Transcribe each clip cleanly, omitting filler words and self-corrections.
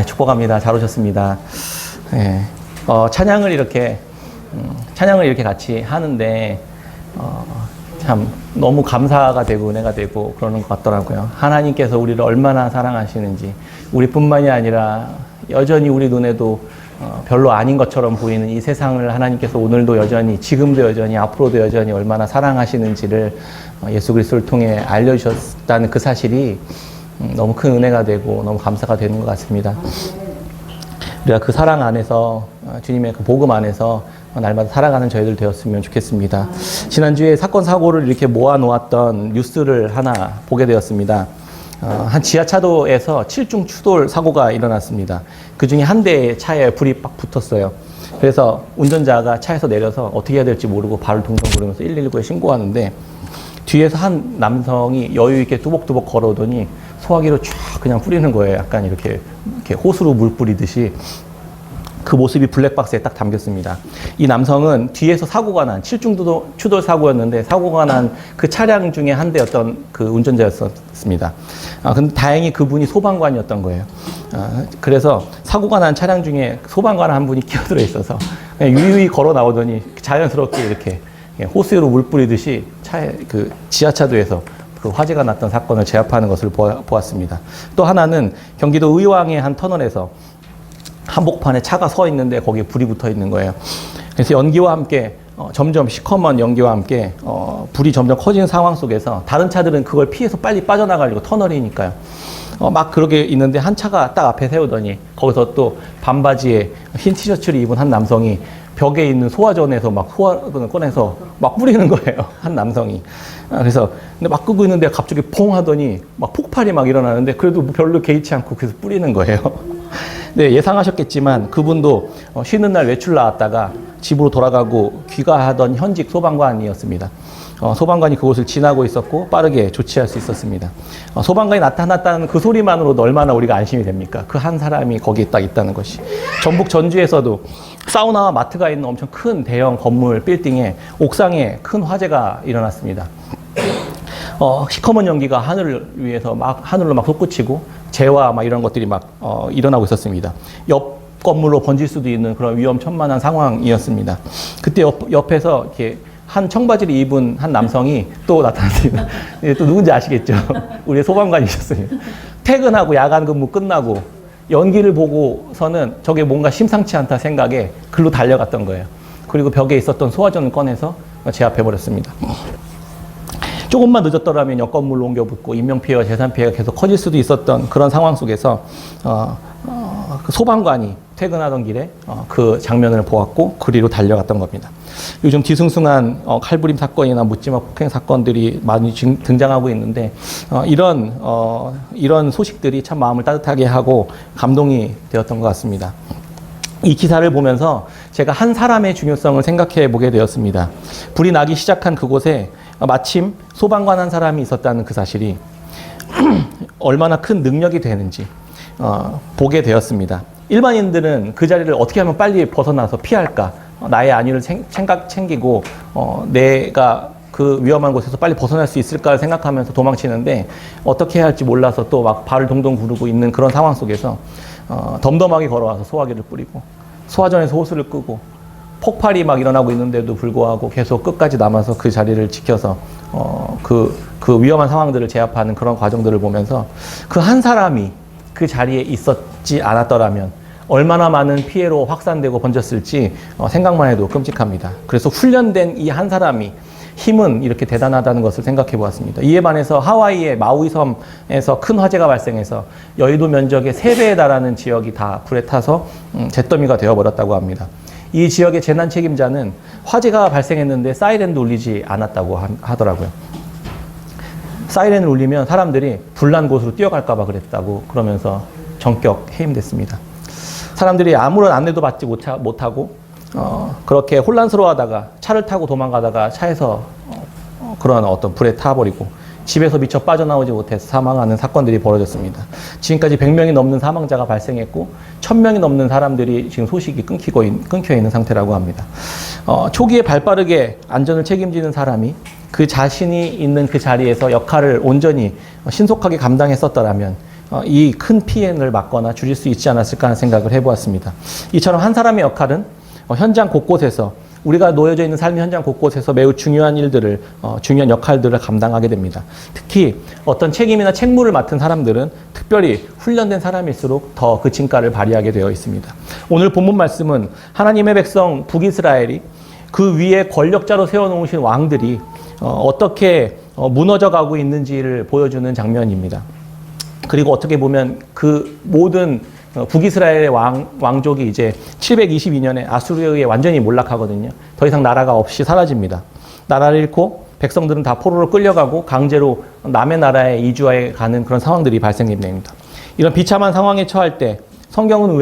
축복합니다. 잘 오셨습니다. 예. 찬양을 이렇게 같이 하는데, 참 너무 감사가 되고 은혜가 되고 그러는 것 같더라고요. 하나님께서 우리를 얼마나 사랑하시는지, 우리뿐만이 아니라 여전히 우리 눈에도 별로 아닌 것처럼 보이는 이 세상을 하나님께서 오늘도 여전히, 지금도 여전히, 앞으로도 여전히 얼마나 사랑하시는지를 예수 그리스도를 통해 알려주셨다는 그 사실이 너무 큰 은혜가 되고 너무 감사가 되는 것 같습니다. 우리가 그 사랑 안에서, 주님의 그 복음 안에서 날마다 살아가는 저희들 되었으면 좋겠습니다. 지난주에 사건 사고를 이렇게 모아놓았던 뉴스를 하나 보게 되었습니다. 한 지하차도에서 7중 추돌 사고가 일어났습니다. 그 중에 한 대의 차에 불이 빡 붙었어요. 그래서 운전자가 차에서 내려서 어떻게 해야 될지 모르고 발을 동동 구르면서 119에 신고하는데, 뒤에서 한 남성이 여유 있게 뚜벅뚜벅 걸어오더니 소화기로 쫙 그냥 뿌리는 거예요. 약간 이렇게 호수로 물 뿌리듯이. 그 모습이 블랙박스에 딱 담겼습니다. 이 남성은 뒤에서 사고가 난, 7중 추돌 사고였는데 사고가 난 그 차량 중에 한 대였던 그 운전자였습니다. 근데 다행히 그분이 소방관이었던 거예요. 그래서 사고가 난 차량 중에 소방관 한 분이 끼어들어 있어서 그냥 유유히 걸어 나오더니 자연스럽게 이렇게 호수로 물 뿌리듯이 그 지하차도에서 그 화재가 났던 사건을 제압하는 것을 보았습니다. 또 하나는 경기도 의왕의 한 터널에서 한복판에 차가 서 있는데 거기에 불이 붙어 있는 거예요. 그래서 연기와 함께 점점 시커먼 연기와 함께 불이 점점 커지는 상황 속에서 다른 차들은 그걸 피해서 빨리 빠져나가려고, 터널이니까요. 막 그러게 있는데 한 차가 딱 앞에 세우더니 거기서 또 반바지에 흰 티셔츠를 입은 한 남성이 벽에 있는 소화전에서 막 소화전을 꺼내서 막 뿌리는 거예요. 한 남성이. 그래서 근데 막 끄고 있는데 갑자기 퐁 하더니 막 폭발이 막 일어나는데 그래도 별로 개의치 않고 계속 뿌리는 거예요. 네, 예상하셨겠지만 그분도 쉬는 날 외출 나왔다가 집으로 돌아가고 귀가하던 현직 소방관이었습니다. 소방관이 그곳을 지나고 있었고 빠르게 조치할 수 있었습니다. 소방관이 나타났다는 그 소리만으로도 얼마나 우리가 안심이 됩니까? 그 한 사람이 거기에 딱 있다는 것이. 전북 전주에서도 사우나와 마트가 있는 엄청 큰 대형 건물 빌딩에 옥상에 큰 화재가 일어났습니다. 시커먼 연기가 하늘로 막 솟구치고 재와 막 이런 것들이 막 일어나고 있었습니다. 옆 건물로 번질 수도 있는 그런 위험천만한 상황이었습니다. 그때 옆에서 이렇게 한 청바지를 입은 한 남성이 또 나타났습니다. 또 누군지 아시겠죠? 우리 소방관이셨습니다. 퇴근하고 야간 근무 끝나고 연기를 보고서는 저게 뭔가 심상치 않다 생각에 글로 달려갔던 거예요. 그리고 벽에 있었던 소화전을 꺼내서 제압해버렸습니다. 조금만 늦었더라면 옆 건물로 옮겨붙고 인명피해와 재산피해가 계속 커질 수도 있었던 그런 상황 속에서 그 소방관이 퇴근하던 길에 그 장면을 보았고 그리로 달려갔던 겁니다. 요즘 뒤숭숭한 칼부림 사건이나 묻지마 폭행 사건들이 많이 등장하고 있는데 이런 소식들이 참 마음을 따뜻하게 하고 감동이 되었던 것 같습니다. 이 기사를 보면서 제가 한 사람의 중요성을 생각해 보게 되었습니다. 불이 나기 시작한 그곳에 마침 소방관 한 사람이 있었다는 그 사실이 얼마나 큰 능력이 되는지 보게 되었습니다. 일반인들은 그 자리를 어떻게 하면 빨리 벗어나서 피할까? 나의 안위를 챙기고 내가 그 위험한 곳에서 빨리 벗어날 수 있을까 생각하면서 도망치는데 어떻게 해야 할지 몰라서 또 막 발을 동동 구르고 있는 그런 상황 속에서 덤덤하게 걸어와서 소화기를 뿌리고 소화전에서 호수를 끄고 폭발이 막 일어나고 있는데도 불구하고 계속 끝까지 남아서 그 자리를 지켜서 그 위험한 상황들을 제압하는 그런 과정들을 보면서 그 한 사람이 그 자리에 있었지 않았더라면 얼마나 많은 피해로 확산되고 번졌을지 생각만 해도 끔찍합니다. 그래서 훈련된 이 한 사람이 힘은 이렇게 대단하다는 것을 생각해 보았습니다. 이에 반해서 하와이의 마우이 섬에서 큰 화재가 발생해서 여의도 면적의 3배에 달하는 지역이 다 불에 타서 잿더미가 되어버렸다고 합니다. 이 지역의 재난 책임자는 화재가 발생했는데 사이렌도 울리지 않았다고 하더라고요. 사이렌을 울리면 사람들이 불난 곳으로 뛰어갈까 봐 그랬다고 그러면서 전격 해임됐습니다. 사람들이 아무런 안내도 받지 못하고 그렇게 혼란스러워하다가 차를 타고 도망가다가 차에서 그런 어떤 불에 타버리고 집에서 미처 빠져나오지 못해서 사망하는 사건들이 벌어졌습니다. 지금까지 100명이 넘는 사망자가 발생했고 1000명이 넘는 사람들이 지금 소식이 끊겨 있는 상태라고 합니다. 초기에 발빠르게 안전을 책임지는 사람이 그 자신이 있는 그 자리에서 역할을 온전히 신속하게 감당했었더라면 이 큰 피해를 막거나 줄일 수 있지 않았을까 하는 생각을 해보았습니다. 이처럼 한 사람의 역할은 현장 곳곳에서 우리가 놓여져 있는 삶의 현장 곳곳에서 매우 중요한 일들을 중요한 역할들을 감당하게 됩니다. 특히 어떤 책임이나 책무를 맡은 사람들은 특별히 훈련된 사람일수록 더 그 진가를 발휘하게 되어 있습니다. 오늘 본문 말씀은 하나님의 백성 북이스라엘이 그 위에 권력자로 세워놓으신 왕들이 어떻게 무너져 가고 있는지를 보여주는 장면입니다. 그리고 어떻게 보면 그 모든 북이스라엘의 왕족이 이제 722년에 아수르에 의해 완전히 몰락하거든요. 더 이상 나라가 없이 사라집니다. 나라를 잃고 백성들은 다 포로로 끌려가고 강제로 남의 나라에 이주해 가는 그런 상황들이 발생됩니다. 이런 비참한 상황에 처할 때 성경은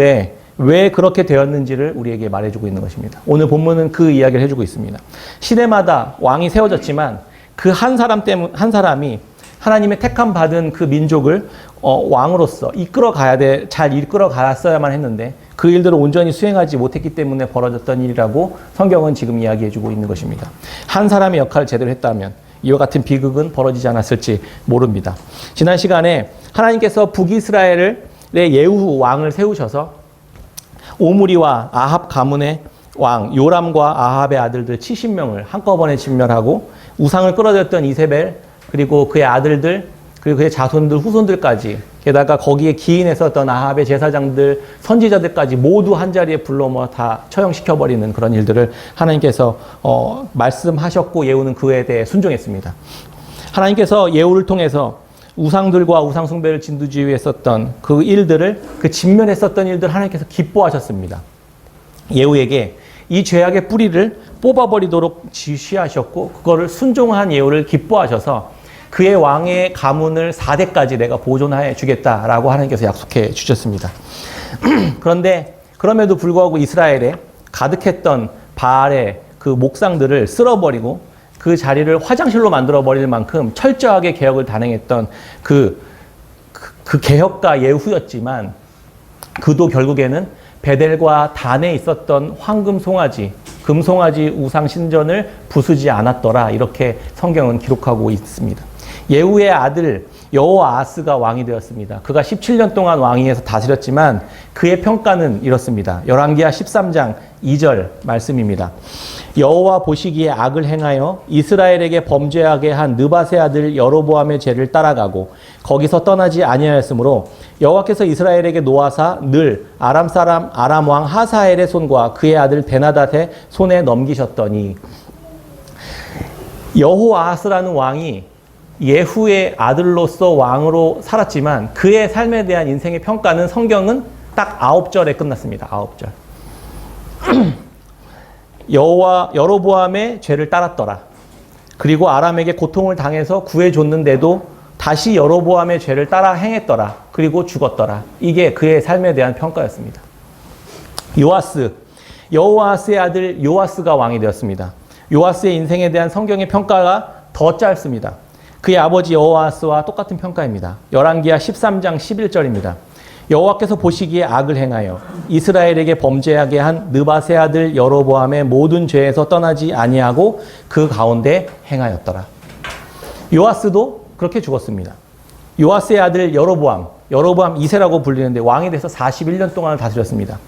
왜 그렇게 되었는지를 우리에게 말해주고 있는 것입니다. 오늘 본문은 그 이야기를 해주고 있습니다. 시대마다 왕이 세워졌지만 그 한 사람이 하나님의 택함 받은 그 민족을 왕으로서 잘 이끌어 갔어야만 했는데 그 일들을 온전히 수행하지 못했기 때문에 벌어졌던 일이라고 성경은 지금 이야기해주고 있는 것입니다. 한 사람의 역할을 제대로 했다면 이와 같은 비극은 벌어지지 않았을지 모릅니다. 지난 시간에 하나님께서 북이스라엘의 예후 왕을 세우셔서 오므리와 아합 가문의 왕 요람과 아합의 아들들 70명을 한꺼번에 진멸하고 우상을 끌어들였던 이세벨 그리고 그의 아들들 그리고 그의 자손들 후손들까지 게다가 거기에 기인했었던 아합의 제사장들 선지자들까지 모두 한자리에 불러 다 처형시켜버리는 그런 일들을 하나님께서 말씀하셨고 예후는 그에 대해 순종했습니다. 하나님께서 예후를 통해서 우상들과 우상 숭배를 진두지휘했었던 그 일들을 진멸했었던 일들 하나님께서 기뻐하셨습니다. 예후에게 이 죄악의 뿌리를 뽑아버리도록 지시하셨고 그거를 순종한 예후를 기뻐하셔서 그의 왕의 가문을 4대까지 내가 보존해 주겠다라고 하나님께서 약속해 주셨습니다. 그런데 그럼에도 불구하고 이스라엘에 가득했던 바알의 그 목상들을 쓸어버리고 그 자리를 화장실로 만들어버릴 만큼 철저하게 개혁을 단행했던 그 개혁가 예후였지만 그도 결국에는 베델과 단에 있었던 황금 송아지, 금송아지 우상 신전을 부수지 않았더라. 이렇게 성경은 기록하고 있습니다. 예후의 아들 여호아하스가 왕이 되었습니다. 그가 17년 동안 왕위에서 다스렸지만 그의 평가는 이렇습니다. 열왕기하 13장 2절 말씀입니다. 여호와 보시기에 악을 행하여 이스라엘에게 범죄하게 한 느밧의 아들 여로보암의 죄를 따라가고 거기서 떠나지 아니하였으므로 여호와께서 이스라엘에게 노하사 늘 아람 사람 아람 왕 하사엘의 손과 그의 아들 베나닷의 손에 넘기셨더니 여호아하스라는 왕이 예후의 아들로서 왕으로 살았지만 그의 삶에 대한 인생의 평가는 성경은 딱 9절에 끝났습니다. 9절. 여로보암의 죄를 따랐더라. 그리고 아람에게 고통을 당해서 구해줬는데도 다시 여로보암의 죄를 따라 행했더라. 그리고 죽었더라. 이게 그의 삶에 대한 평가였습니다. 여호아스의 아들 요아스가 왕이 되었습니다. 요아스의 인생에 대한 성경의 평가가 더 짧습니다. 그의 아버지 여호아스와 똑같은 평가입니다. 열왕기하 13장 11절입니다. 여호와께서 보시기에 악을 행하여 이스라엘에게 범죄하게 한 느밧의 아들 여로보암의 모든 죄에서 떠나지 아니하고 그 가운데 행하였더라. 요아스도 그렇게 죽었습니다. 요아스의 아들 여로보암 2세라고 불리는데 왕이 돼서 41년 동안을 다스렸습니다.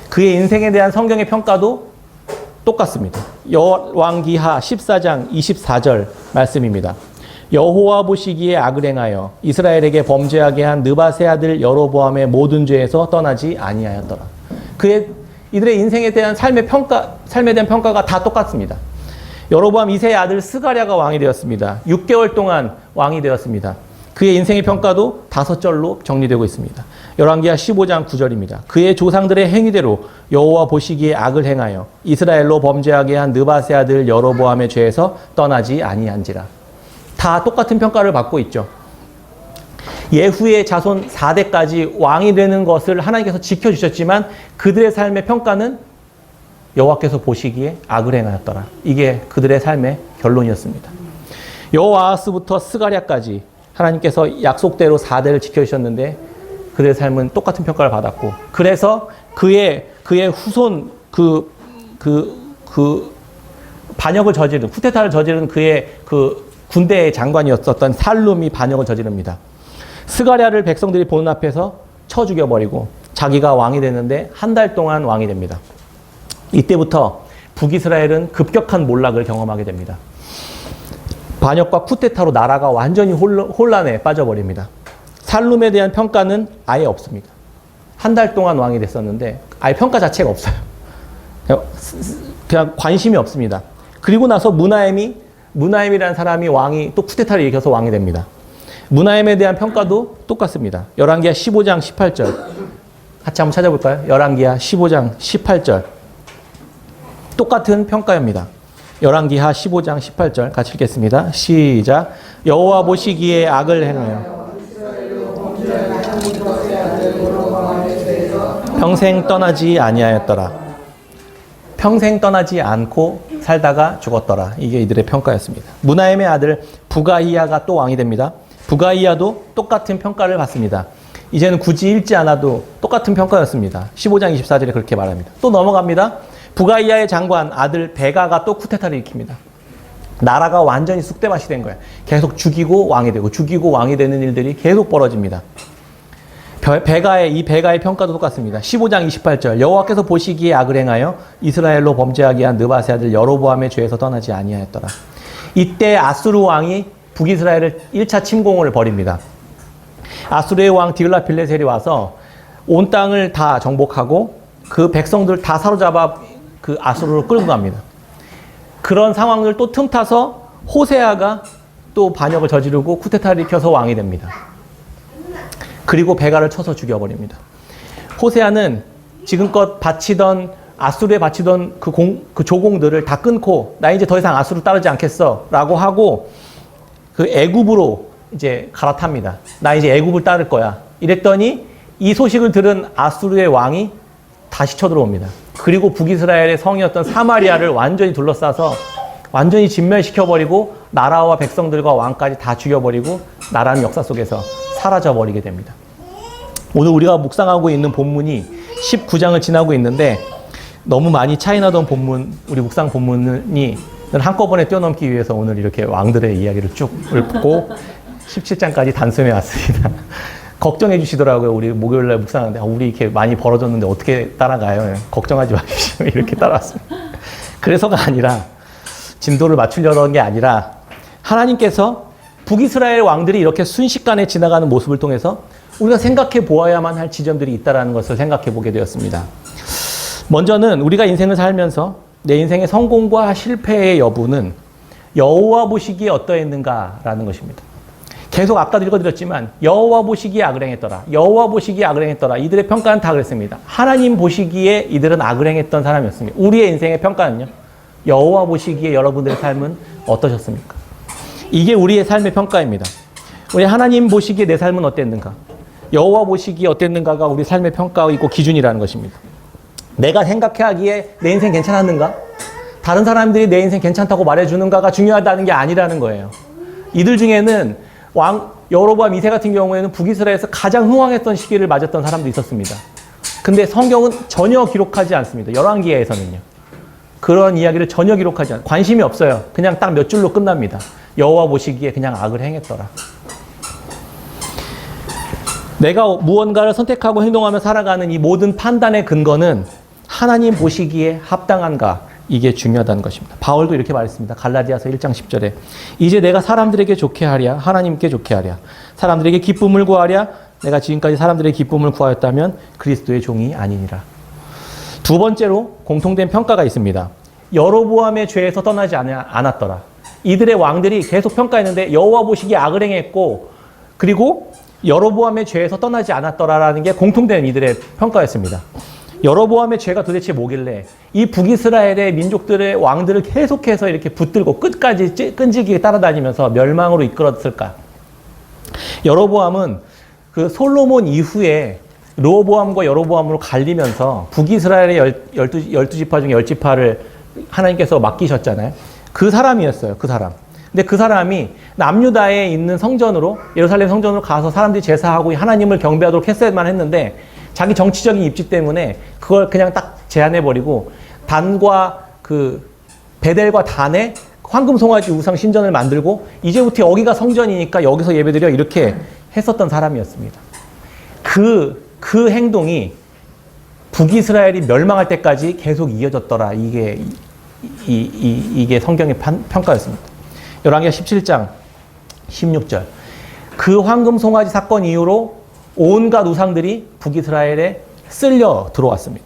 그의 인생에 대한 성경의 평가도 똑같습니다. 열왕기하 14장 24절 말씀입니다. 여호와 보시기에 악을 행하여 이스라엘에게 범죄하게 한 느밧의 아들 여로보암의 모든 죄에서 떠나지 아니하였더라. 이들의 인생에 대한 삶에 대한 평가가 다 똑같습니다. 여로보암 2세의 아들 스가랴가 왕이 되었습니다. 6개월 동안 왕이 되었습니다. 그의 인생의 평가도 5절로 정리되고 있습니다. 열왕기하 15장 9절입니다. 그의 조상들의 행위대로 여호와 보시기에 악을 행하여 이스라엘로 범죄하게 한 느밧의 아들 여로보암의 죄에서 떠나지 아니한지라. 다 똑같은 평가를 받고 있죠. 예후의 자손 4대까지 왕이 되는 것을 하나님께서 지켜주셨지만 그들의 삶의 평가는 여호와께서 보시기에 악을 행하였더라. 이게 그들의 삶의 결론이었습니다. 여호아하스부터 스가랴까지 하나님께서 약속대로 4대를 지켜주셨는데 그들의 삶은 똑같은 평가를 받았고 그래서 그의 후손 반역을 저지른 쿠데타를 저지른 그의 군대의 장관이었었던 살룸이 반역을 저지릅니다. 스가랴를 백성들이 보는 앞에서 쳐 죽여버리고 자기가 왕이 됐는데 한 달 동안 왕이 됩니다. 이때부터 북이스라엘은 급격한 몰락을 경험하게 됩니다. 반역과 쿠데타로 나라가 완전히 혼란에 빠져버립니다. 살룸에 대한 평가는 아예 없습니다. 한 달 동안 왕이 됐었는데 아예 평가 자체가 없어요. 그냥 관심이 없습니다. 그리고 나서 무나임이라는 사람이 왕이 또 쿠데타를 일으켜서 왕이 됩니다. 무나임에 대한 평가도 똑같습니다. 열왕기하 15장 18절 같이 한번 찾아볼까요? 열왕기하 15장 18절 똑같은 평가입니다. 열왕기하 15장 18절 같이 읽겠습니다. 시작. 여호와 보시기에 악을 행하여 평생 떠나지 아니하였더라. 평생 떠나지 않고 살다가 죽었더라. 이게 이들의 평가였습니다. 무나임의 아들 부가히야가 또 왕이 됩니다. 부가히야도 똑같은 평가를 받습니다. 이제는 굳이 읽지 않아도 똑같은 평가였습니다. 15장 24절에 그렇게 말합니다. 또 넘어갑니다. 부가히야의 장관 아들 베가가 또 쿠데타를 일으킵니다. 나라가 완전히 쑥대밭이 된 거예요. 계속 죽이고 왕이 되고 죽이고 왕이 되는 일들이 계속 벌어집니다. 베가의 평가도 똑같습니다. 15장 28절 여호와께서 보시기에 악을 행하여 이스라엘로 범죄하게 한 느바세 아들 여로보암의 죄에서 떠나지 아니하였더라. 이때 아수르 왕이 북이스라엘을 1차 침공을 벌입니다. 아수르의 왕 디글라필레셀이 와서 온 땅을 다 정복하고 그 백성들을 다 사로잡아 그 아수르로 끌고 갑니다. 그런 상황을 또 틈타서 호세아가 또 반역을 저지르고 쿠데타를 일으켜서 왕이 됩니다. 그리고 베가를 쳐서 죽여버립니다. 호세아는 지금껏 바치던 아수르에 바치던 그 조공들을 다 끊고 나 이제 더 이상 아수르 따르지 않겠어 라고 하고 그 애굽으로 이제 갈아탑니다. 나 이제 애굽을 따를 거야. 이랬더니 이 소식을 들은 아수르의 왕이 다시 쳐들어옵니다. 그리고 북이스라엘의 성이었던 사마리아를 완전히 둘러싸서 완전히 진멸시켜버리고 나라와 백성들과 왕까지 다 죽여버리고 나라는 역사 속에서 사라져버리게 됩니다. 오늘 우리가 묵상하고 있는 본문이 19장을 지나고 있는데 너무 많이 차이나던 본문, 우리 묵상 본문이 한꺼번에 뛰어넘기 위해서 오늘 이렇게 왕들의 이야기를 쭉 읊고 17장까지 단숨에 왔습니다. 걱정해 주시더라고요. 우리 목요일날 묵상하는데 우리 이렇게 많이 벌어졌는데 어떻게 따라가요? 걱정하지 마십시오. 이렇게 따라왔습니다. 그래서가 아니라 진도를 맞추려는 게 아니라 하나님께서 북이스라엘 왕들이 이렇게 순식간에 지나가는 모습을 통해서 우리가 생각해 보아야만 할 지점들이 있다는 것을 생각해 보게 되었습니다. 먼저는 우리가 인생을 살면서 내 인생의 성공과 실패의 여부는 여호와 보시기에 어떠했는가라는 것입니다. 계속 아까도 읽어드렸지만 여호와 보시기에 악을 행했더라. 여호와 보시기에 악을 행했더라. 이들의 평가는 다 그랬습니다. 하나님 보시기에 이들은 악을 행했던 사람이었습니다. 우리의 인생의 평가는요. 여호와 보시기에 여러분들의 삶은 어떠셨습니까? 이게 우리의 삶의 평가입니다. 우리 하나님 보시기에 내 삶은 어땠는가? 여호와 보시기에 어땠는가가 우리 삶의 평가이고 기준이라는 것입니다. 내가 생각하기에 내 인생 괜찮았는가? 다른 사람들이 내 인생 괜찮다고 말해주는가가 중요하다는 게 아니라는 거예요. 이들 중에는 여로보암 2세 같은 경우에는 북이스라엘에서 가장 흥왕했던 시기를 맞았던 사람도 있었습니다. 근데 성경은 전혀 기록하지 않습니다. 열왕기하에서는요. 그런 이야기를 전혀 기록하지 않아요. 관심이 없어요. 그냥 딱 몇 줄로 끝납니다. 여호와 보시기에 그냥 악을 행했더라. 내가 무언가를 선택하고 행동하며 살아가는 이 모든 판단의 근거는 하나님 보시기에 합당한가? 이게 중요하다는 것입니다. 바울도 이렇게 말했습니다. 갈라디아서 1장 10절에 이제 내가 사람들에게 좋게 하랴 하나님께 좋게 하랴 사람들에게 기쁨을 구하랴 내가 지금까지 사람들의 기쁨을 구하였다면 그리스도의 종이 아니니라. 두 번째로 공통된 평가가 있습니다. 여로보암의 죄에서 떠나지 않았더라. 이들의 왕들이 계속 평가했는데 여호와 보시기에 악을 행했고 그리고 여로보암의 죄에서 떠나지 않았더라라는 게 공통된 이들의 평가였습니다. 여로보암의 죄가 도대체 뭐길래 이 북이스라엘의 민족들의 왕들을 계속해서 이렇게 붙들고 끝까지 끈질기게 따라다니면서 멸망으로 이끌었을까? 여로보암은 그 솔로몬 이후에 르호보암과 여로보암으로 갈리면서 북이스라엘의 12지파 중에 10지파를 하나님께서 맡기셨잖아요. 그 사람이었어요. 그 사람. 근데 그 사람이 남유다에 있는 성전으로 예루살렘 성전으로 가서 사람들이 제사하고 하나님을 경배하도록 했어야만 했는데 자기 정치적인 입지 때문에 그걸 그냥 딱 제한해버리고 단과 그 베델과 단에 황금 송아지 우상 신전을 만들고 이제부터 여기가 성전이니까 여기서 예배드려 이렇게 했었던 사람이었습니다. 그 행동이 북이스라엘이 멸망할 때까지 계속 이어졌더라. 이게 성경의 평가였습니다. 열왕기하 17장 16절. 그 황금 송아지 사건 이후로 온갖 우상들이 북이스라엘에 쓸려 들어왔습니다.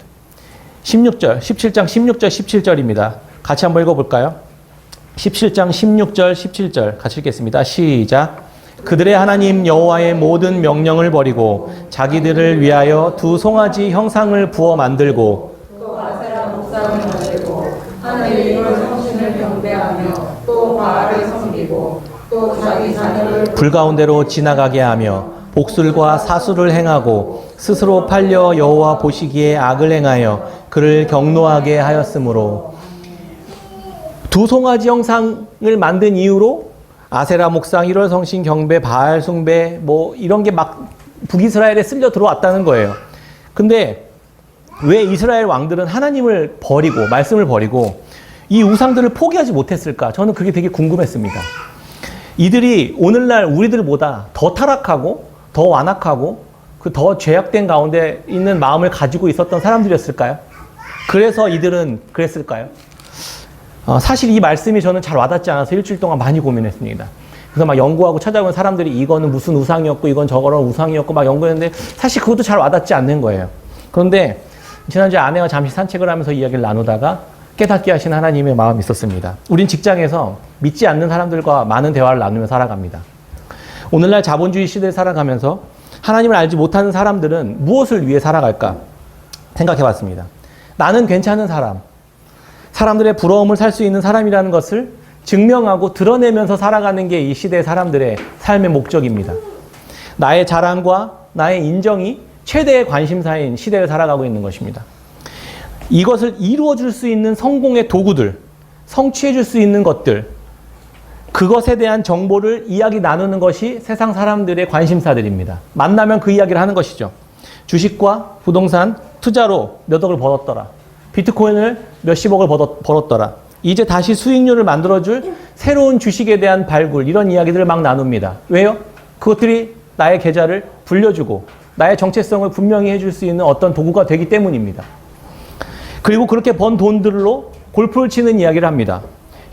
16절, 17장 16절, 17절입니다. 같이 한번 읽어볼까요? 17장 16절, 17절 같이 읽겠습니다. 시작. 그들의 하나님 여호와의 모든 명령을 버리고 자기들을 위하여 두 송아지 형상을 부어 만들고 또 아세라 목상을 만들고 하늘의 이름을 성신을 경배하며 또 바알을 섬기고 또 자기 자녀를 불 가운데로 지나가게 하며 복술과 사수를 행하고 스스로 팔려 여호와 보시기에 악을 행하여 그를 경노하게 하였으므로 두 송아지 형상을 만든 이후로 아세라 목상, 1월 성신 경배, 바알 숭배 뭐 이런 게 막 북이스라엘에 쓸려 들어왔다는 거예요. 근데 왜 이스라엘 왕들은 하나님을 버리고 말씀을 버리고 이 우상들을 포기하지 못했을까? 저는 그게 되게 궁금했습니다. 이들이 오늘날 우리들보다 더 타락하고 더 완악하고 그 더 죄악된 가운데 있는 마음을 가지고 있었던 사람들이었을까요? 그래서 이들은 그랬을까요? 사실 이 말씀이 저는 잘 와닿지 않아서 일주일 동안 많이 고민했습니다. 그래서 막 연구하고 찾아본 사람들이 이거는 무슨 우상이었고 이건 저거는 우상이었고 막 연구했는데 사실 그것도 잘 와닿지 않는 거예요. 그런데 지난주에 아내와 잠시 산책을 하면서 이야기를 나누다가 깨닫게 하신 하나님의 마음이 있었습니다. 우린 직장에서 믿지 않는 사람들과 많은 대화를 나누며 살아갑니다. 오늘날 자본주의 시대에 살아가면서 하나님을 알지 못하는 사람들은 무엇을 위해 살아갈까 생각해 봤습니다. 나는 괜찮은 사람, 사람들의 부러움을 살 수 있는 사람이라는 것을 증명하고 드러내면서 살아가는 게 이 시대의 사람들의 삶의 목적입니다. 나의 자랑과 나의 인정이 최대의 관심사인 시대를 살아가고 있는 것입니다. 이것을 이루어줄 수 있는 성공의 도구들, 성취해줄 수 있는 것들, 그것에 대한 정보를 이야기 나누는 것이 세상 사람들의 관심사들입니다. 만나면 그 이야기를 하는 것이죠. 주식과 부동산 투자로 몇 억을 벌었더라. 비트코인을 몇십억을 벌었더라. 이제 다시 수익률을 만들어줄 새로운 주식에 대한 발굴, 이런 이야기들을 막 나눕니다. 왜요? 그것들이 나의 계좌를 불려주고 나의 정체성을 분명히 해줄 수 있는 어떤 도구가 되기 때문입니다. 그리고 그렇게 번 돈들로 골프를 치는 이야기를 합니다.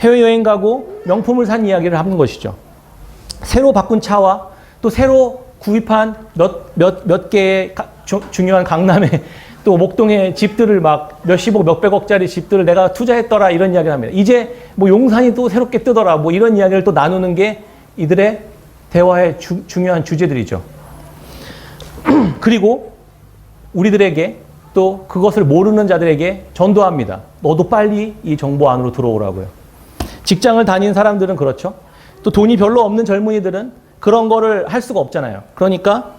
해외여행 가고 명품을 산 이야기를 하는 것이죠. 새로 바꾼 차와 또 새로 구입한 몇 개의 중요한 강남의 또 목동의 집들을 막 몇십억, 몇백억짜리 집들을 내가 투자했더라, 이런 이야기를 합니다. 이제 뭐 용산이 또 새롭게 뜨더라, 뭐 이런 이야기를 또 나누는 게 이들의 대화의 중요한 주제들이죠. 그리고 우리들에게 또 그것을 모르는 자들에게 전도합니다. 너도 빨리 이 정보 안으로 들어오라고요. 직장을 다니는 사람들은 그렇죠. 또 돈이 별로 없는 젊은이들은 그런 거를 할 수가 없잖아요. 그러니까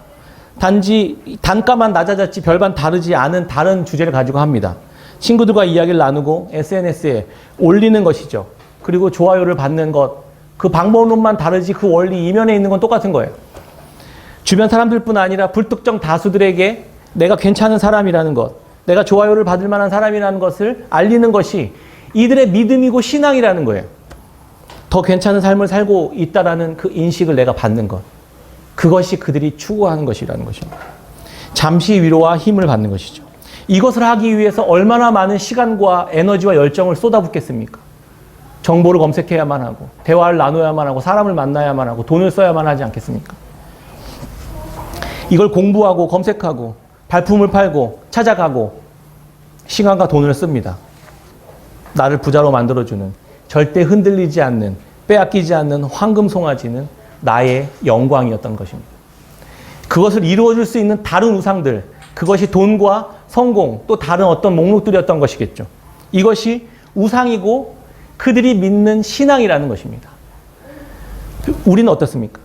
단지 단가만 낮아졌지 별반 다르지 않은 다른 주제를 가지고 합니다. 친구들과 이야기를 나누고 SNS에 올리는 것이죠. 그리고 좋아요를 받는 것, 그 방법론만 다르지 그 원리 이면에 있는 건 똑같은 거예요. 주변 사람들뿐 아니라 불특정 다수들에게 내가 괜찮은 사람이라는 것, 내가 좋아요를 받을 만한 사람이라는 것을 알리는 것이 이들의 믿음이고 신앙이라는 거예요. 더 괜찮은 삶을 살고 있다라는 그 인식을 내가 받는 것. 그것이 그들이 추구하는 것이라는 것입니다. 잠시 위로와 힘을 받는 것이죠. 이것을 하기 위해서 얼마나 많은 시간과 에너지와 열정을 쏟아붓겠습니까? 정보를 검색해야만 하고, 대화를 나눠야만 하고, 사람을 만나야만 하고, 돈을 써야만 하지 않겠습니까? 이걸 공부하고, 검색하고, 발품을 팔고, 찾아가고, 시간과 돈을 씁니다. 나를 부자로 만들어주는, 절대 흔들리지 않는, 빼앗기지 않는 황금 송아지는 나의 영광이었던 것입니다. 그것을 이루어줄 수 있는 다른 우상들, 그것이 돈과 성공, 또 다른 어떤 목록들이었던 것이겠죠. 이것이 우상이고 그들이 믿는 신앙이라는 것입니다. 우리는 어떻습니까?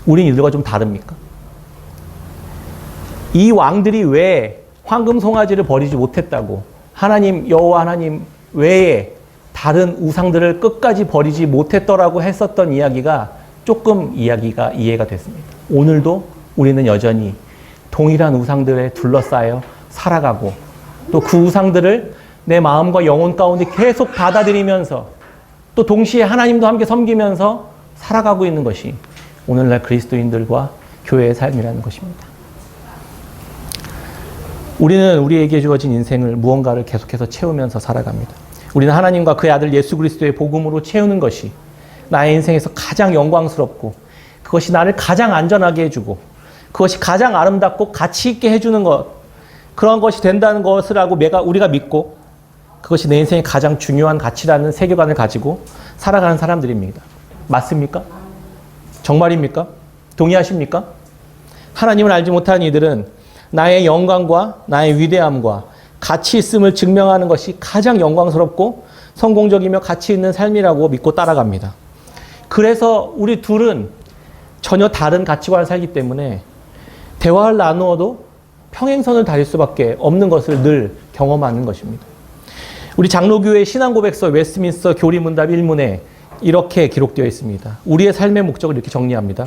우리는 이들과 좀 다릅니까? 이 왕들이 왜 황금 송아지를 버리지 못했다고, 하나님, 여호와 하나님 외에 다른 우상들을 끝까지 버리지 못했더라고 했었던 이야기가 조금 이해가 됐습니다. 오늘도 우리는 여전히 동일한 우상들에 둘러싸여 살아가고, 또 그 우상들을 내 마음과 영혼 가운데 계속 받아들이면서, 또 동시에 하나님도 함께 섬기면서 살아가고 있는 것이 오늘날 그리스도인들과 교회의 삶이라는 것입니다. 우리는 우리에게 주어진 인생을 무언가를 계속해서 채우면서 살아갑니다. 우리는 하나님과 그의 아들 예수 그리스도의 복음으로 채우는 것이 나의 인생에서 가장 영광스럽고, 그것이 나를 가장 안전하게 해주고, 그것이 가장 아름답고 가치 있게 해주는 것, 그런 것이 된다는 것을 하고 우리가 믿고, 그것이 내 인생의 가장 중요한 가치라는 세계관을 가지고 살아가는 사람들입니다. 맞습니까? 정말입니까? 동의하십니까? 하나님을 알지 못한 이들은 나의 영광과 나의 위대함과 가치 있음을 증명하는 것이 가장 영광스럽고 성공적이며 가치 있는 삶이라고 믿고 따라갑니다. 그래서 우리 둘은 전혀 다른 가치관을 살기 때문에 대화를 나누어도 평행선을 달릴 수밖에 없는 것을 늘 경험하는 것입니다. 우리 장로교회 신앙고백서 웨스트민스터 교리문답 1문에 이렇게 기록되어 있습니다. 우리의 삶의 목적을 이렇게 정리합니다.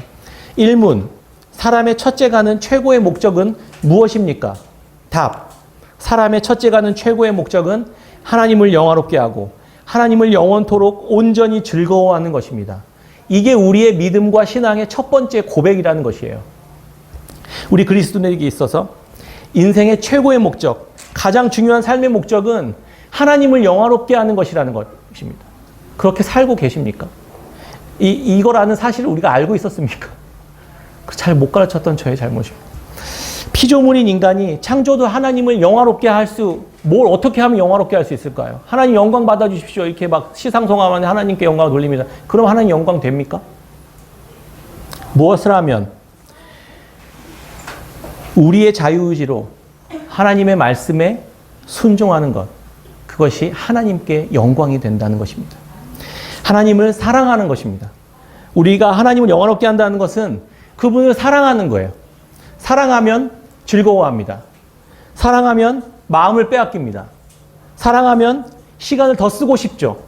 1문, 사람의 첫째가는 최고의 목적은 무엇입니까? 답, 사람의 첫째가는 최고의 목적은 하나님을 영화롭게 하고 하나님을 영원토록 온전히 즐거워하는 것입니다. 이게 우리의 믿음과 신앙의 첫 번째 고백이라는 것이에요. 우리 그리스도인에게 있어서 인생의 최고의 목적, 가장 중요한 삶의 목적은 하나님을 영화롭게 하는 것이라는 것입니다. 그렇게 살고 계십니까? 이거라는 사실을 우리가 알고 있었습니까? 잘 못 가르쳤던 저의 잘못입니다. 피조물인 인간이 창조도 하나님을 영화롭게 뭘 어떻게 하면 영화롭게 할 수 있을까요? 하나님 영광 받아주십시오. 이렇게 막 시상송하면 하나님께 영광을 돌립니다. 그럼 하나님 영광 됩니까? 무엇을 하면 우리의 자유의지로 하나님의 말씀에 순종하는 것, 그것이 하나님께 영광이 된다는 것입니다. 하나님을 사랑하는 것입니다. 우리가 하나님을 영화롭게 한다는 것은 그분을 사랑하는 거예요. 사랑하면 즐거워합니다. 사랑하면 마음을 빼앗깁니다. 사랑하면 시간을 더 쓰고 싶죠.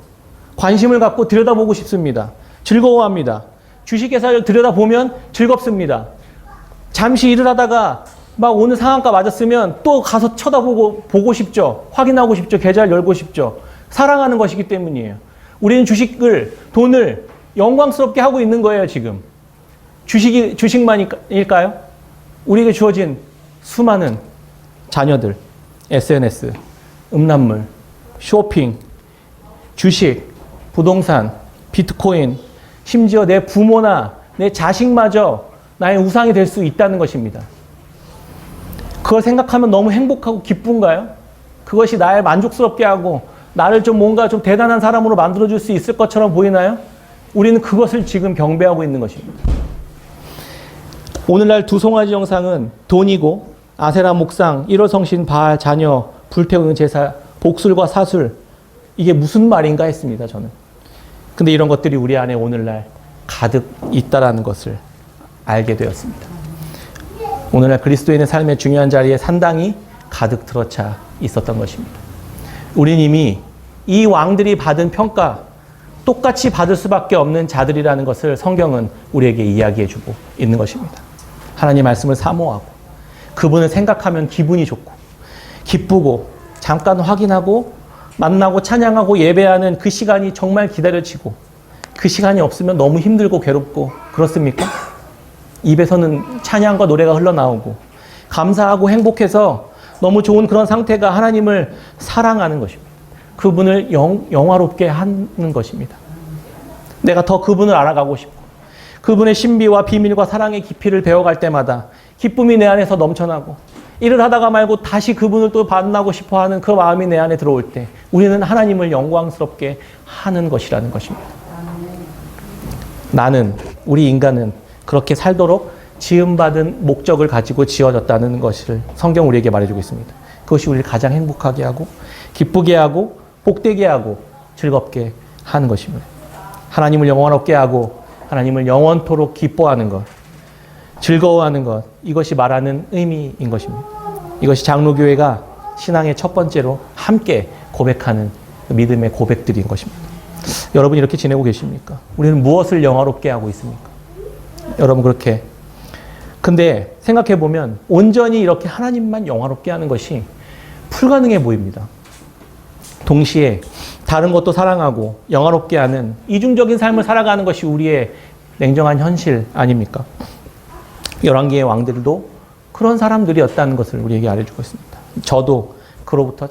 관심을 갖고 들여다보고 싶습니다. 즐거워합니다. 주식회사를 들여다보면 즐겁습니다. 잠시 일을 하다가 막 오늘 상한가 맞았으면 또 가서 보고 싶죠. 확인하고 싶죠. 계좌를 열고 싶죠. 사랑하는 것이기 때문이에요. 우리는 돈을 영광스럽게 하고 있는 거예요, 지금. 주식만일까요? 우리에게 주어진 수많은 자녀들, SNS, 음란물, 쇼핑, 주식, 부동산, 비트코인, 심지어 내 부모나 내 자식마저 나의 우상이 될 수 있다는 것입니다. 그걸 생각하면 너무 행복하고 기쁜가요? 그것이 나를 만족스럽게 하고 나를 뭔가 좀 대단한 사람으로 만들어줄 수 있을 것처럼 보이나요? 우리는 그것을 지금 경배하고 있는 것입니다. 오늘날 두 송아지 영상은 돈이고 아세라 목상, 1월 성신, 바알, 자녀, 불태우는 제사, 복술과 사술, 이게 무슨 말인가 했습니다, 저는. 근데 이런 것들이 우리 안에 오늘날 가득 있다라는 것을 알게 되었습니다. 오늘날 그리스도인의 삶의 중요한 자리에 산당이 가득 들어차 있었던 것입니다. 우린 이미 이 왕들이 받은 평가, 똑같이 받을 수밖에 없는 자들이라는 것을 성경은 우리에게 이야기해주고 있는 것입니다. 하나님 말씀을 사모하고 그분을 생각하면 기분이 좋고 기쁘고 잠깐 확인하고 만나고 찬양하고 예배하는 그 시간이 정말 기다려지고, 그 시간이 없으면 너무 힘들고 괴롭고 그렇습니까? 입에서는 찬양과 노래가 흘러나오고 감사하고 행복해서 너무 좋은 그런 상태가 하나님을 사랑하는 것입니다. 그분을 영화롭게 하는 것입니다. 내가 더 그분을 알아가고 싶고 그분의 신비와 비밀과 사랑의 깊이를 배워갈 때마다 기쁨이 내 안에서 넘쳐나고, 일을 하다가 말고 다시 그분을 또 만나고 싶어하는 그 마음이 내 안에 들어올 때 우리는 하나님을 영광스럽게 하는 것이라는 것입니다. 우리 인간은 그렇게 살도록 지음받은 목적을 가지고 지어졌다는 것을 성경 우리에게 말해주고 있습니다. 그것이 우리를 가장 행복하게 하고 기쁘게 하고 복되게 하고 즐겁게 하는 것입니다. 하나님을 영원롭게 하고 하나님을 영원토록 기뻐하는 것, 즐거워하는 것, 이것이 말하는 의미인 것입니다. 이것이 장로교회가 신앙의 첫 번째로 함께 고백하는 믿음의 고백들인 것입니다. 여러분 이렇게 지내고 계십니까? 우리는 무엇을 영화롭게 하고 있습니까? 여러분 그렇게. 근데 생각해보면 온전히 이렇게 하나님만 영화롭게 하는 것이 불가능해 보입니다. 동시에 다른 것도 사랑하고 영화롭게 하는 이중적인 삶을 살아가는 것이 우리의 냉정한 현실 아닙니까? 열왕기의 왕들도 그런 사람들이었다는 것을 우리에게 알려주고 있습니다. 저도 그로부터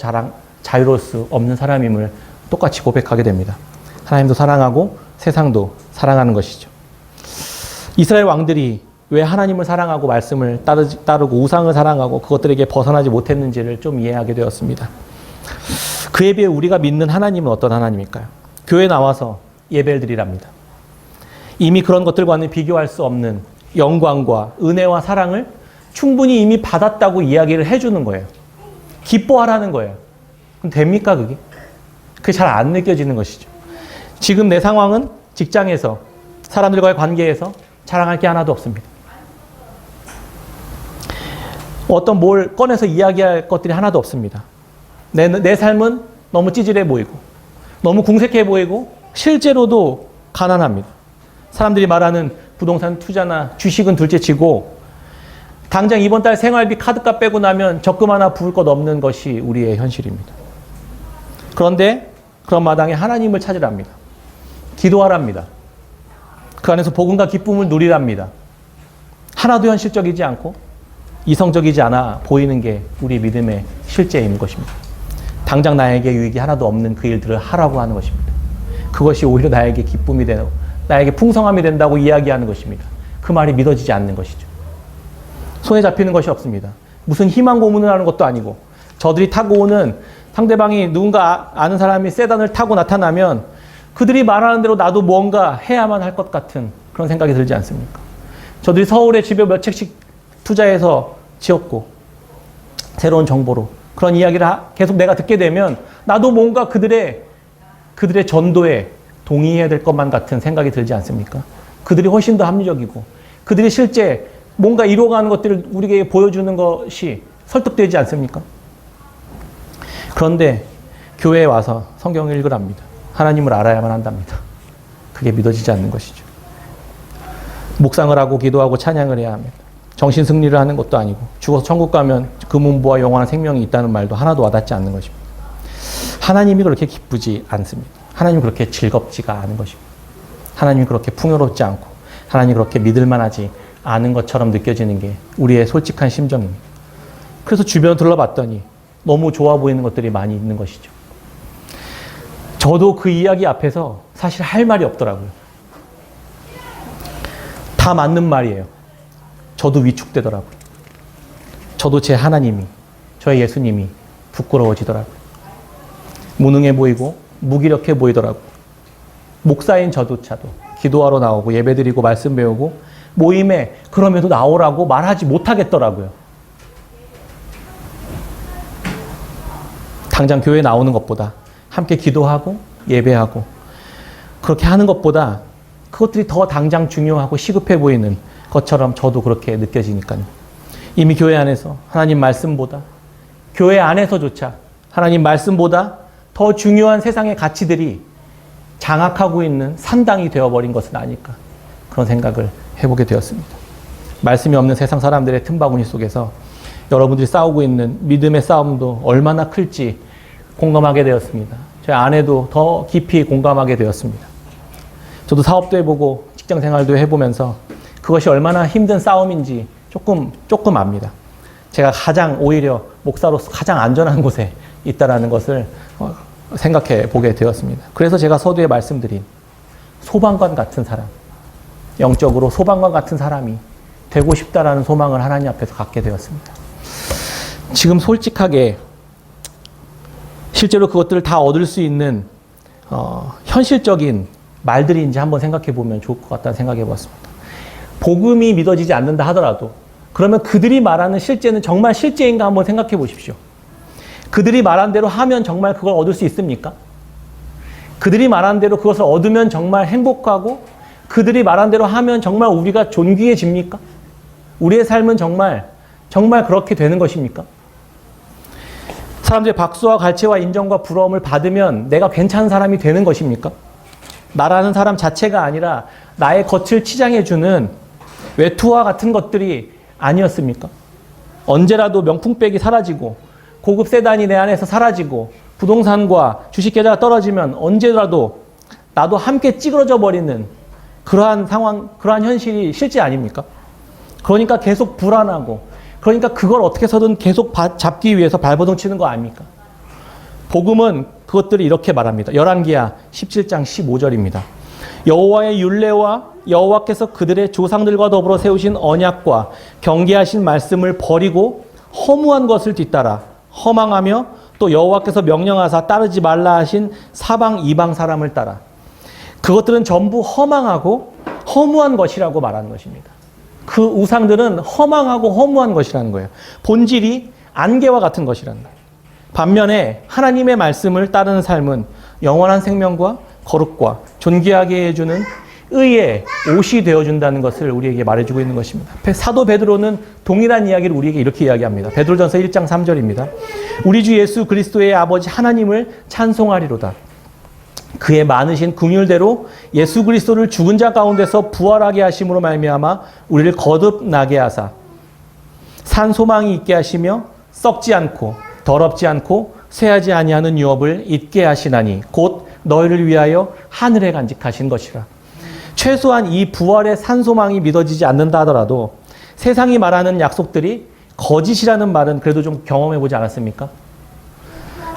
자유로울 수 없는 사람임을 똑같이 고백하게 됩니다. 하나님도 사랑하고 세상도 사랑하는 것이죠. 이스라엘 왕들이 왜 하나님을 사랑하고 말씀을 따르고 우상을 사랑하고 그것들에게 벗어나지 못했는지를 좀 이해하게 되었습니다. 그에 비해 우리가 믿는 하나님은 어떤 하나님일까요? 교회에 나와서 예배를 드리랍니다. 이미 그런 것들과는 비교할 수 없는 영광과 은혜와 사랑을 충분히 이미 받았다고 이야기를 해주는 거예요. 기뻐하라는 거예요. 그럼 됩니까 그게? 그게 잘 안 느껴지는 것이죠. 지금 내 상황은 직장에서 사람들과의 관계에서 자랑할 게 하나도 없습니다. 어떤 뭘 꺼내서 이야기할 것들이 하나도 없습니다. 내 삶은 너무 찌질해 보이고 너무 궁색해 보이고 실제로도 가난합니다. 사람들이 말하는 부동산 투자나 주식은 둘째치고 당장 이번 달 생활비 카드값 빼고 나면 적금 하나 부을 것 없는 것이 우리의 현실입니다. 그런데 그런 마당에 하나님을 찾으랍니다. 기도하랍니다. 그 안에서 복음과 기쁨을 누리랍니다. 하나도 현실적이지 않고 이성적이지 않아 보이는 게 우리 믿음의 실제인 것입니다. 당장 나에게 유익이 하나도 없는 그 일들을 하라고 하는 것입니다. 그것이 오히려 나에게 기쁨이 되고 나에게 풍성함이 된다고 이야기하는 것입니다. 그 말이 믿어지지 않는 것이죠. 손에 잡히는 것이 없습니다. 무슨 희망 고문을 하는 것도 아니고 저들이 타고 오는 상대방이 누군가 아는 사람이 세단을 타고 나타나면 그들이 말하는 대로 나도 뭔가 해야만 할 것 같은 그런 생각이 들지 않습니까? 저들이 서울에 집에 몇 채씩 투자해서 지었고 새로운 정보로 그런 이야기를 계속 내가 듣게 되면 나도 뭔가 그들의 전도에 동의해야 될 것만 같은 생각이 들지 않습니까? 그들이 훨씬 더 합리적이고 그들이 실제 뭔가 이루어가는 것들을 우리에게 보여주는 것이 설득되지 않습니까? 그런데 교회에 와서 성경을 읽으랍니다. 하나님을 알아야만 한답니다. 그게 믿어지지 않는 것이죠. 묵상을 하고 기도하고 찬양을 해야 합니다. 정신 승리를 하는 것도 아니고 죽어서 천국 가면 금은부와 영원한 생명이 있다는 말도 하나도 와닿지 않는 것입니다. 하나님이 그렇게 기쁘지 않습니다. 하나님이 그렇게 즐겁지가 않은 것입니다. 하나님이 그렇게 풍요롭지 않고 하나님이 그렇게 믿을만하지 않은 것처럼 느껴지는 게 우리의 솔직한 심정입니다. 그래서 주변을 둘러봤더니 너무 좋아 보이는 것들이 많이 있는 것이죠. 저도 그 이야기 앞에서 사실 할 말이 없더라고요. 다 맞는 말이에요. 저도 위축되더라고요. 저도 제 하나님이, 저의 예수님이 부끄러워지더라고요. 무능해 보이고 무기력해 보이더라고요. 목사인 저조차도 기도하러 나오고 예배드리고 말씀 배우고 모임에 그럼에도 나오라고 말하지 못하겠더라고요. 당장 교회에 나오는 것보다 함께 기도하고 예배하고 그렇게 하는 것보다 그것들이 더 당장 중요하고 시급해 보이는 것처럼 저도 그렇게 느껴지니까요. 이미 교회 안에서 하나님 말씀보다 교회 안에서조차 하나님 말씀보다 더 중요한 세상의 가치들이 장악하고 있는 산당이 되어버린 것은 아닐까 그런 생각을 해보게 되었습니다. 말씀이 없는 세상 사람들의 틈바구니 속에서 여러분들이 싸우고 있는 믿음의 싸움도 얼마나 클지 공감하게 되었습니다. 제 아내도 더 깊이 공감하게 되었습니다. 저도 사업도 해보고 직장 생활도 해보면서 그것이 얼마나 힘든 싸움인지 조금 압니다. 제가 오히려 목사로서 가장 안전한 곳에 있다라는 것을 생각해 보게 되었습니다. 그래서 제가 서두에 말씀드린 소방관 같은 사람, 영적으로 소방관 같은 사람이 되고 싶다라는 소망을 하나님 앞에서 갖게 되었습니다. 지금 솔직하게 실제로 그것들을 다 얻을 수 있는 현실적인 말들인지 한번 생각해 보면 좋을 것 같다는 생각해 보았습니다. 복음이 믿어지지 않는다 하더라도 그러면 그들이 말하는 실제는 정말 실제인가 한번 생각해 보십시오. 그들이 말한 대로 하면 정말 그걸 얻을 수 있습니까? 그들이 말한 대로 그것을 얻으면 정말 행복하고 그들이 말한 대로 하면 정말 우리가 존귀해집니까? 우리의 삶은 정말 그렇게 되는 것입니까? 사람들의 박수와 갈채와 인정과 부러움을 받으면 내가 괜찮은 사람이 되는 것입니까? 나라는 사람 자체가 아니라 나의 겉을 치장해주는 외투와 같은 것들이 아니었습니까? 언제라도 명품백이 사라지고 고급 세단이 내 안에서 사라지고 부동산과 주식 계좌가 떨어지면 언제라도 나도 함께 찌그러져 버리는 그러한 상황, 그러한 현실이 실제 아닙니까? 그러니까 계속 불안하고, 그러니까 그걸 어떻게 해서든 계속 잡기 위해서 발버둥 치는 거 아닙니까? 복음은 그것들을 이렇게 말합니다. 열왕기하 17장 15절입니다. 여호와의 율례와 여호와께서 그들의 조상들과 더불어 세우신 언약과 경계하신 말씀을 버리고 허무한 것을 뒤따라 허망하며 또 여호와께서 명령하사 따르지 말라 하신 사방 이방 사람을 따라, 그것들은 전부 허망하고 허무한 것이라고 말하는 것입니다. 그 우상들은 허망하고 허무한 것이라는 거예요. 본질이 안개와 같은 것이라는 거예요. 반면에 하나님의 말씀을 따르는 삶은 영원한 생명과 거룩과 존귀하게 해주는 의의 옷이 되어준다는 것을 우리에게 말해주고 있는 것입니다. 사도 베드로는 동일한 이야기를 우리에게 이렇게 이야기합니다. 베드로전서 1장 3절입니다. 우리 주 예수 그리스도의 아버지 하나님을 찬송하리로다. 그의 많으신 긍휼대로 예수 그리스도를 죽은 자 가운데서 부활하게 하심으로 말미암아 우리를 거듭나게 하사 산 소망이 있게 하시며 썩지 않고 더럽지 않고 쇠하지 아니하는 유업을 잊게 하시나니 곧 너희를 위하여 하늘에 간직하신 것이라. 최소한 이 부활의 산 소망이 믿어지지 않는다 하더라도 세상이 말하는 약속들이 거짓이라는 말은 그래도 좀 경험해 보지 않았습니까?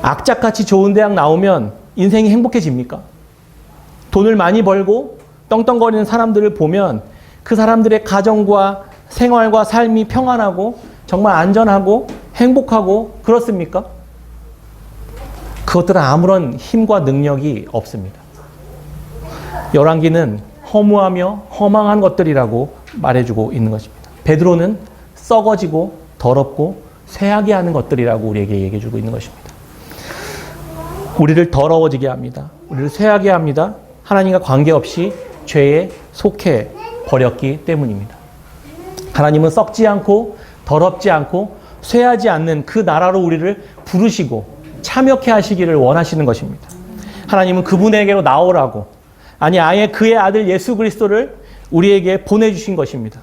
악착같이 좋은 대학 나오면 인생이 행복해집니까? 돈을 많이 벌고 떵떵거리는 사람들을 보면 그 사람들의 가정과 생활과 삶이 평안하고 정말 안전하고 행복하고 그렇습니까? 그것들은 아무런 힘과 능력이 없습니다. 열왕기는 허무하며 허망한 것들이라고 말해주고 있는 것입니다. 베드로는 썩어지고 더럽고 쇠하게 하는 것들이라고 우리에게 얘기해주고 있는 것입니다. 우리를 더러워지게 합니다. 우리를 쇠하게 합니다. 하나님과 관계없이 죄에 속해 버렸기 때문입니다. 하나님은 썩지 않고 더럽지 않고 쇠하지 않는 그 나라로 우리를 부르시고 참여케 하시기를 원하시는 것입니다. 하나님은 그분에게로 나오라고, 아니 아예 그의 아들 예수 그리스도를 우리에게 보내주신 것입니다.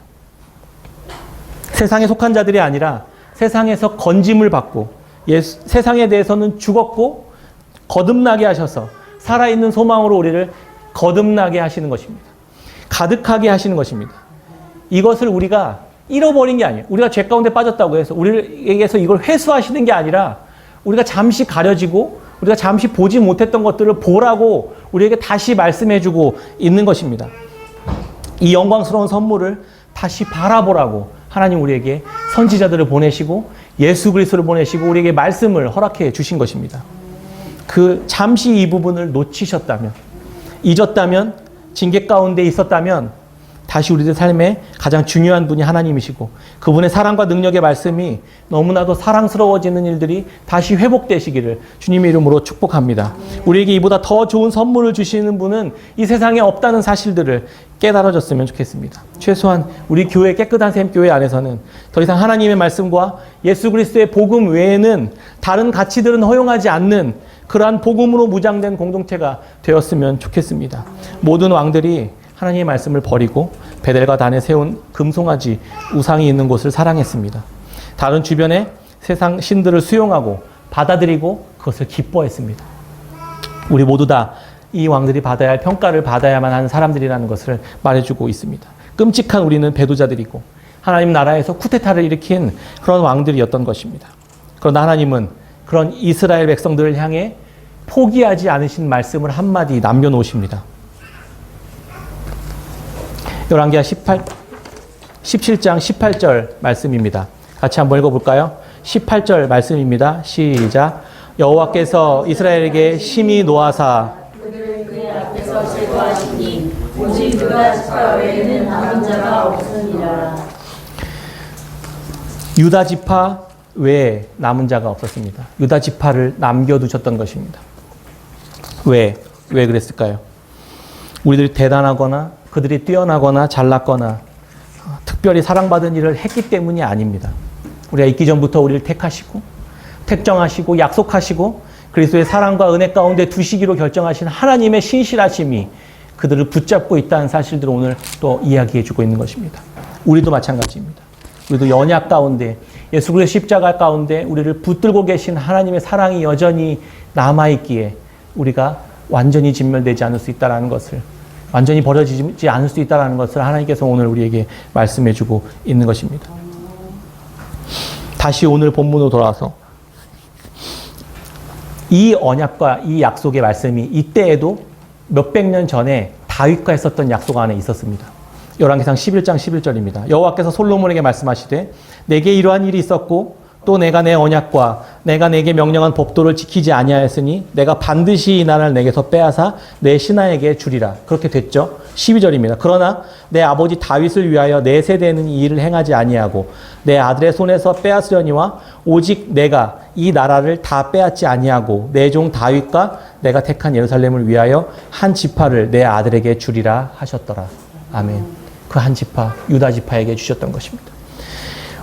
세상에 속한 자들이 아니라 세상에서 건짐을 받고 세상에 대해서는 죽었고 거듭나게 하셔서 살아있는 소망으로 우리를 거듭나게 하시는 것입니다. 가득하게 하시는 것입니다. 이것을 우리가 잃어버린 게 아니에요. 우리가 죄 가운데 빠졌다고 해서 우리에게서 이걸 회수하시는 게 아니라 우리가 잠시 가려지고 우리가 잠시 보지 못했던 것들을 보라고 우리에게 다시 말씀해주고 있는 것입니다. 이 영광스러운 선물을 다시 바라보라고 하나님 우리에게 선지자들을 보내시고 예수 그리스도를 보내시고 우리에게 말씀을 허락해 주신 것입니다. 그 잠시 이 부분을 놓치셨다면, 잊었다면, 징계 가운데 있었다면 다시 우리들 삶에 가장 중요한 분이 하나님이시고 그분의 사랑과 능력의 말씀이 너무나도 사랑스러워지는 일들이 다시 회복되시기를 주님의 이름으로 축복합니다. 우리에게 이보다 더 좋은 선물을 주시는 분은 이 세상에 없다는 사실들을 깨달아졌으면 좋겠습니다. 최소한 우리 교회 깨끗한 샘교회 안에서는 더 이상 하나님의 말씀과 예수 그리스도의 복음 외에는 다른 가치들은 허용하지 않는 그러한 복음으로 무장된 공동체가 되었으면 좋겠습니다. 모든 왕들이 하나님의 말씀을 버리고 베델과 단에 세운 금송아지 우상이 있는 곳을 사랑했습니다. 다른 주변의 세상 신들을 수용하고 받아들이고 그것을 기뻐했습니다. 우리 모두 다 이 왕들이 받아야 할 평가를 받아야만 하는 사람들이라는 것을 말해주고 있습니다. 끔찍한 우리는 배도자들이고 하나님 나라에서 쿠데타를 일으킨 그런 왕들이었던 것입니다. 그러나 하나님은 그런 이스라엘 백성들을 향해 포기하지 않으신 말씀을 한마디 남겨놓으십니다. 열왕기하 17장 18절 말씀입니다. 같이 한번 읽어볼까요? 18절 말씀입니다. 시작. 여호와께서 이스라엘에게 심히 노하사 그들을 그의 앞에서 제거하시니 오직 유다 지파 외에는 남은 자가 없으니라. 유다 지파 외에 남은 자가 없었습니다. 유다 지파를 남겨두셨던 것입니다. 왜 그랬을까요? 우리들이 대단하거나 그들이 뛰어나거나 잘났거나 특별히 사랑받은 일을 했기 때문이 아닙니다. 우리가 있기 전부터 우리를 택하시고 택정하시고 약속하시고 그리스도의 사랑과 은혜 가운데 두시기로 결정하신 하나님의 신실하심이 그들을 붙잡고 있다는 사실들을 오늘 또 이야기해주고 있는 것입니다. 우리도 마찬가지입니다. 우리도 연약 가운데 예수 그리스도의 십자가 가운데 우리를 붙들고 계신 하나님의 사랑이 여전히 남아있기에 우리가 완전히 진멸되지 않을 수 있다는 것을 완전히 버려지지 않을 수 있다는 것을 하나님께서 오늘 우리에게 말씀해 주고 있는 것입니다. 다시 오늘 본문으로 돌아와서 이 언약과 이 약속의 말씀이 이때에도 몇백 년 전에 다윗과 했었던 약속 안에 있었습니다. 열왕기상 11장 11절입니다. 여호와께서 솔로몬에게 말씀하시되 내게 이러한 일이 있었고 또 내가 내 언약과 내가 내게 명령한 법도를 지키지 아니하였으니 내가 반드시 이 나라를 내게서 빼앗아 내 신하에게 주리라. 그렇게 됐죠. 12절입니다. 그러나 내 아버지 다윗을 위하여 내 세대는 이 일을 행하지 아니하고 내 아들의 손에서 빼앗으려니와 오직 내가 이 나라를 다 빼앗지 아니하고 내 종 다윗과 내가 택한 예루살렘을 위하여 한 지파를 내 아들에게 주리라 하셨더라. 아멘. 그 한 지파 유다 지파에게 주셨던 것입니다.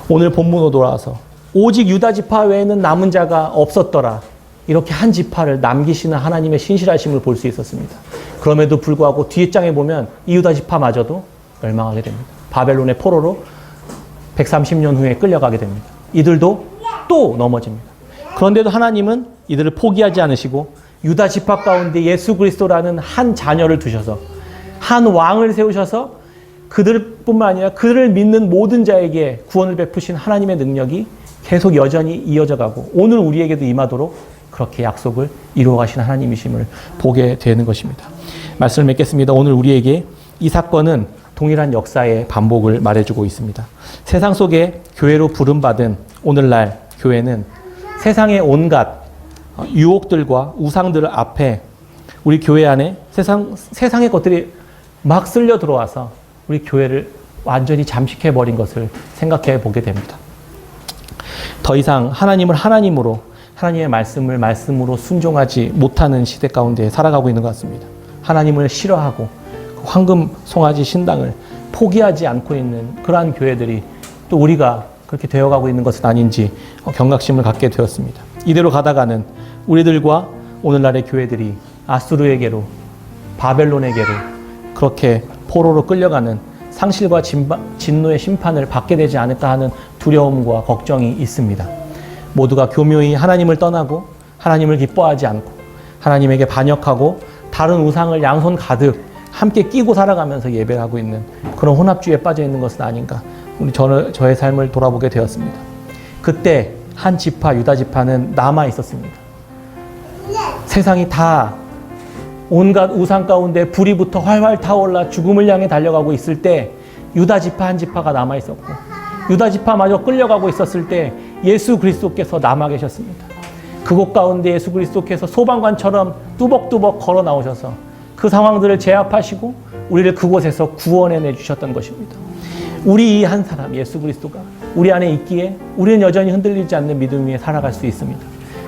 오늘 본문으로 돌아와서 오직 유다 지파 외에는 남은 자가 없었더라. 이렇게 한 지파를 남기시는 하나님의 신실하심을 볼 수 있었습니다. 그럼에도 불구하고 뒤에 장에 보면 이 유다 지파마저도 멸망하게 됩니다. 바벨론의 포로로 130년 후에 끌려가게 됩니다. 이들도 또 넘어집니다. 그런데도 하나님은 이들을 포기하지 않으시고 유다 지파 가운데 예수 그리스도라는 한 자녀를 두셔서 한 왕을 세우셔서 그들뿐만 아니라 그들을 믿는 모든 자에게 구원을 베푸신 하나님의 능력이 계속 여전히 이어져 가고 오늘 우리에게도 임하도록 그렇게 약속을 이루어 가신 하나님이심을 보게 되는 것입니다. 말씀을 맺겠습니다. 오늘 우리에게 이 사건은 동일한 역사의 반복을 말해주고 있습니다. 세상 속에 교회로 부름받은 오늘날 교회는 세상의 온갖 유혹들과 우상들 앞에 우리 교회 안에 세상의 것들이 막 쓸려 들어와서 우리 교회를 완전히 잠식해버린 것을 생각해 보게 됩니다. 더 이상 하나님을 하나님으로 하나님의 말씀을 말씀으로 순종하지 못하는 시대 가운데 살아가고 있는 것 같습니다. 하나님을 싫어하고 황금 송아지 신당을 포기하지 않고 있는 그러한 교회들이 또 우리가 그렇게 되어가고 있는 것은 아닌지 경각심을 갖게 되었습니다. 이대로 가다가는 우리들과 오늘날의 교회들이 아수르에게로 바벨론에게로 그렇게 포로로 끌려가는 상실과 진노의 심판을 받게 되지 않을까 하는 두려움과 걱정이 있습니다. 모두가 교묘히 하나님을 떠나고 하나님을 기뻐하지 않고 하나님에게 반역하고 다른 우상을 양손 가득 함께 끼고 살아가면서 예배를 하고 있는 그런 혼합주의에 빠져 있는 것은 아닌가. 저의 삶을 돌아보게 되었습니다. 그때 한 지파, 유다 지파는 남아 있었습니다. 세상이 다 온갖 우상 가운데 불이 붙어 활활 타올라 죽음을 향해 달려가고 있을 때 유다 지파 한 지파가 남아 있었고 유다 지파마저 끌려가고 있었을 때 예수 그리스도께서 남아 계셨습니다. 그곳 가운데 예수 그리스도께서 소방관처럼 뚜벅뚜벅 걸어 나오셔서 그 상황들을 제압하시고 우리를 그곳에서 구원해내 주셨던 것입니다. 우리 이 한 사람 예수 그리스도가 우리 안에 있기에 우리는 여전히 흔들리지 않는 믿음 위에 살아갈 수 있습니다.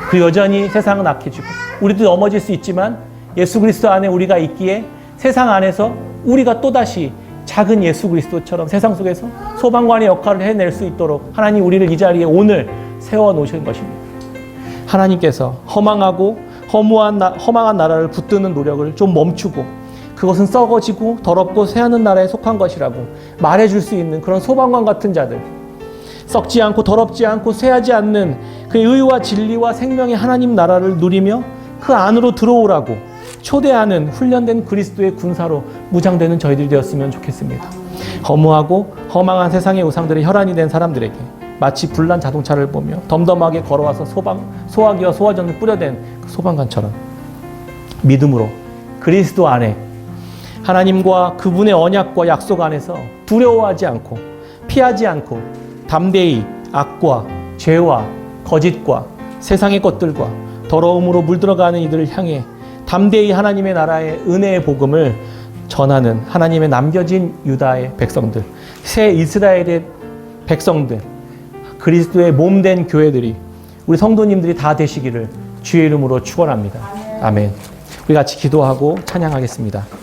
그 여전히 세상은 악해지고 우리도 넘어질 수 있지만 예수 그리스도 안에 우리가 있기에 세상 안에서 우리가 또다시 작은 예수 그리스도처럼 세상 속에서 소방관의 역할을 해낼 수 있도록 하나님 우리를 이 자리에 오늘 세워놓으신 것입니다. 하나님께서 허망한 나라를 붙드는 노력을 좀 멈추고 그것은 썩어지고 더럽고 쇠하는 나라에 속한 것이라고 말해줄 수 있는 그런 소방관 같은 자들, 썩지 않고 더럽지 않고 쇠하지 않는 그 의와 진리와 생명의 하나님 나라를 누리며 그 안으로 들어오라고 초대하는 훈련된 그리스도의 군사로 무장되는 저희들이 되었으면 좋겠습니다. 허무하고 허망한 세상의 우상들의 혈안이 된 사람들에게 마치 불난 자동차를 보며 덤덤하게 걸어와서 소화기와 소화전을 뿌려댄 그 소방관처럼 믿음으로 그리스도 안에 하나님과 그분의 언약과 약속 안에서 두려워하지 않고 피하지 않고 담대히 악과 죄와 거짓과 세상의 것들과 더러움으로 물들어가는 이들을 향해 담대히 하나님의 나라의 은혜의 복음을 전하는 하나님의 남겨진 유다의 백성들, 새 이스라엘의 백성들, 그리스도의 몸된 교회들이 우리 성도님들이 다 되시기를 주의 이름으로 축원합니다. 아멘. 우리 같이 기도하고 찬양하겠습니다.